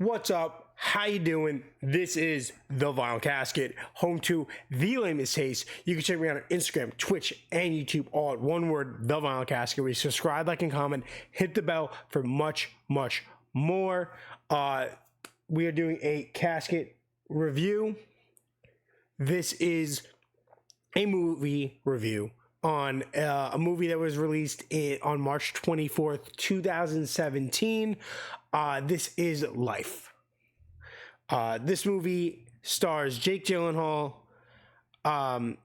What's up? How you doing? This is the Vinyl Casket, home to the lamest taste. You can check me out on Instagram, Twitch, and YouTube, all at one word, the Vinyl Casket. Where you subscribe, like, and comment, hit the bell for much more. We are doing a casket review. This is a movie review on a movie that was released on March 24th, 2017. This is Life. This movie stars Jake Gyllenhaal and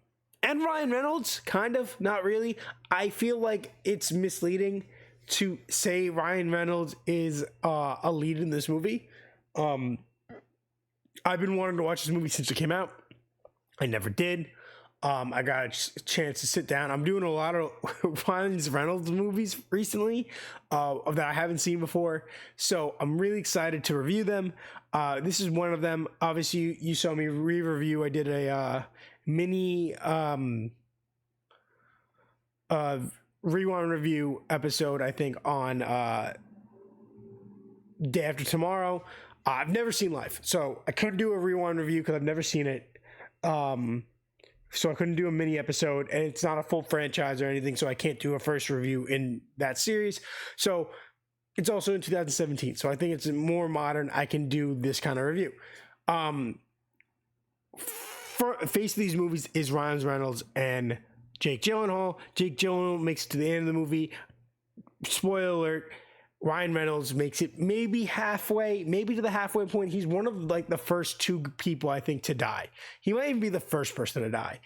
Ryan Reynolds, kind of, not really. I feel like it's misleading to say Ryan Reynolds is a lead in this movie. I've been wanting to watch this movie since it came out. I never did. I got a chance to sit down. I'm doing a lot of Ryan Reynolds movies recently that I haven't seen before, so I'm really excited to review them. This is one of them. Obviously, you saw me re-review. I did a mini rewind review episode, I think, on Day After Tomorrow. I've never seen Life, so I couldn't do a rewind review because I've never seen it. So I couldn't do a mini episode, and it's not a full franchise or anything, so I can't do a first review in that series. So it's also in 2017, so I think it's more modern. I can do this kind of review. Face of these movies is Ryan Reynolds and Jake Gyllenhaal. Jake Gyllenhaal makes it to the end of the movie. Spoiler alert. Ryan Reynolds makes it maybe to the halfway point. He's one of like the first two people, I think, to die. He might even be the first person to die.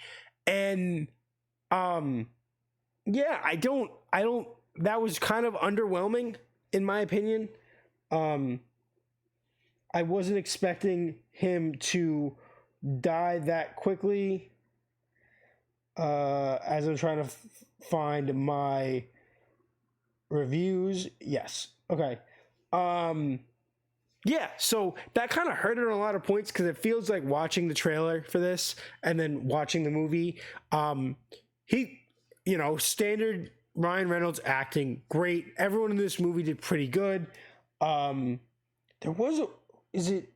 And yeah, I don't that was kind of underwhelming in my opinion. I wasn't expecting him to die that quickly. As I'm trying to find my reviews. Yes. Okay. Yeah, so that kind of hurt it on a lot of points because it feels like watching the trailer for this and then watching the movie. Standard Ryan Reynolds acting, great. Everyone in this movie did pretty good. Is it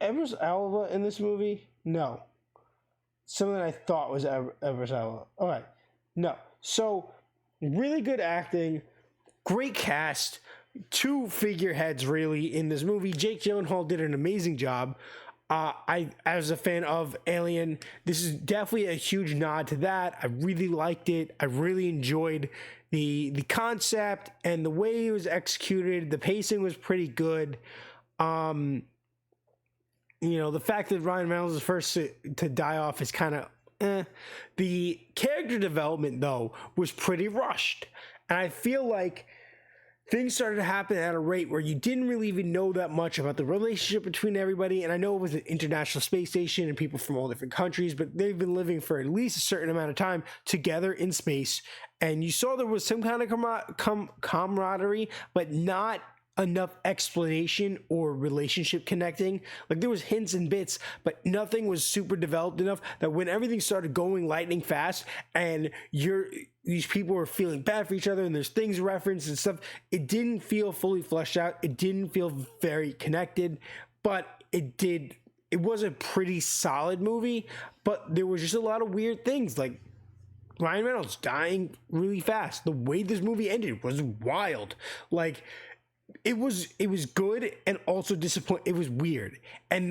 Evers Alva in this movie? No. Something I thought was Evers Alva. All right. No. So really good acting. Great cast, two figureheads really in this movie. Jake Gyllenhaal did an amazing job. As a fan of Alien, this is definitely a huge nod to that. I really liked it. I really enjoyed the concept and the way it was executed. The pacing was pretty good. The fact that Ryan Reynolds is first to die off is kind of The character development, though, was pretty rushed. And I feel like things started to happen at a rate where you didn't really even know that much about the relationship between everybody. And I know it was an international space station and people from all different countries, but they've been living for at least a certain amount of time together in space. And you saw there was some kind of camaraderie, but not enough explanation or relationship connecting. Like there was hints and bits, but nothing was super developed enough that when everything started going lightning fast and these people were feeling bad for each other and there's things referenced and stuff, it didn't feel fully fleshed out. It didn't feel very connected, but it was a pretty solid movie, but there was just a lot of weird things, like Ryan Reynolds dying really fast. The way this movie ended was wild. Like, it was good and also disappointing. It was weird. And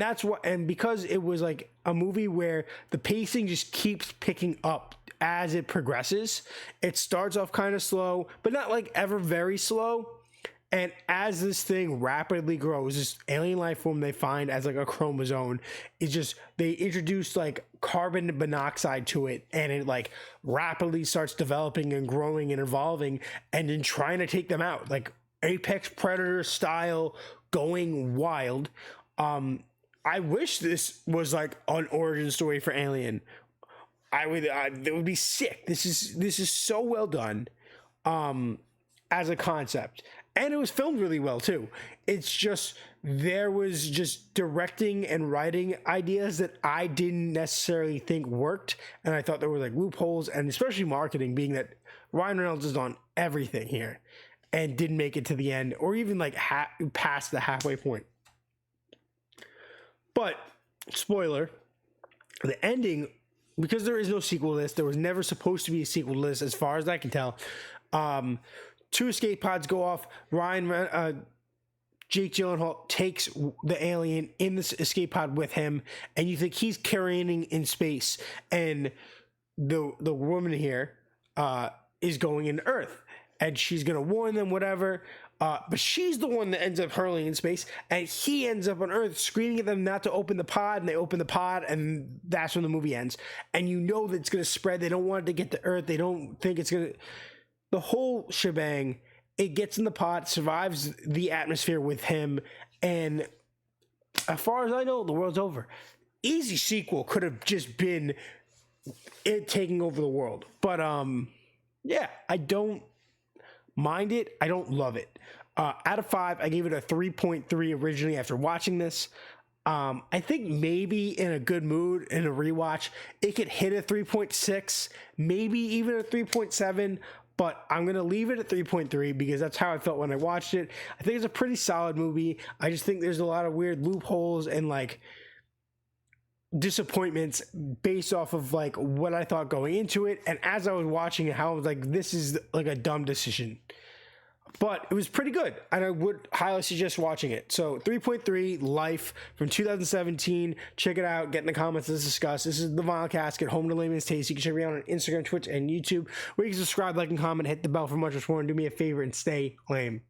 because it was like a movie where the pacing just keeps picking up as it progresses. It starts off kind of slow, but not like ever very slow. And as this thing rapidly grows, this alien life form they find as like a chromosome, they introduce like carbon monoxide to it, and it like rapidly starts developing and growing and evolving and then trying to take them out. Like Apex Predator style, going wild. I wish this was like an origin story for Alien. It would be sick. This is so well done, as a concept, and it was filmed really well too. It's just there was just directing and writing ideas that I didn't necessarily think worked, and I thought there were like loopholes, and especially marketing, being that Ryan Reynolds is on everything here and didn't make it to the end or even like past the halfway point. But spoiler, the ending, because there is no sequel to this, there was never supposed to be a sequel to this, as far as I can tell. Two escape pods go off. Jake Gyllenhaal takes the alien in this escape pod with him, and you think he's carrying in space, and the woman here is going into Earth, and she's gonna warn them, whatever. But she's the one that ends up hurling in space, and he ends up on Earth screaming at them not to open the pod, and they open the pod, and that's when the movie ends. And you know that it's gonna spread. They don't want it to get to Earth. They don't think it's gonna. The whole shebang. It gets in the pod, survives the atmosphere with him, and as far as I know, the world's over. Easy sequel could have just been it taking over the world. But yeah, I don't mind it. I don't love it. Out of 5, I gave it a 3.3 originally after watching this. I think maybe in a good mood, in a rewatch, it could hit a 3.6, maybe even a 3.7. But I'm going to leave it at 3.3 because that's how I felt when I watched it. I think it's a pretty solid movie. I just think there's a lot of weird loopholes and like disappointments based off of like what I thought going into it. And as I was watching it, how I was like, this is like a dumb decision. But it was pretty good, and I would highly suggest watching it. So 3.3, Life from 2017. Check it out. Get in the comments. Let's discuss. This is the Vinyl Casket, home to layman's taste. You can check me out on Instagram, Twitch, and YouTube, where you can subscribe, like, and comment. Hit the bell for much more. And do me a favor and stay lame.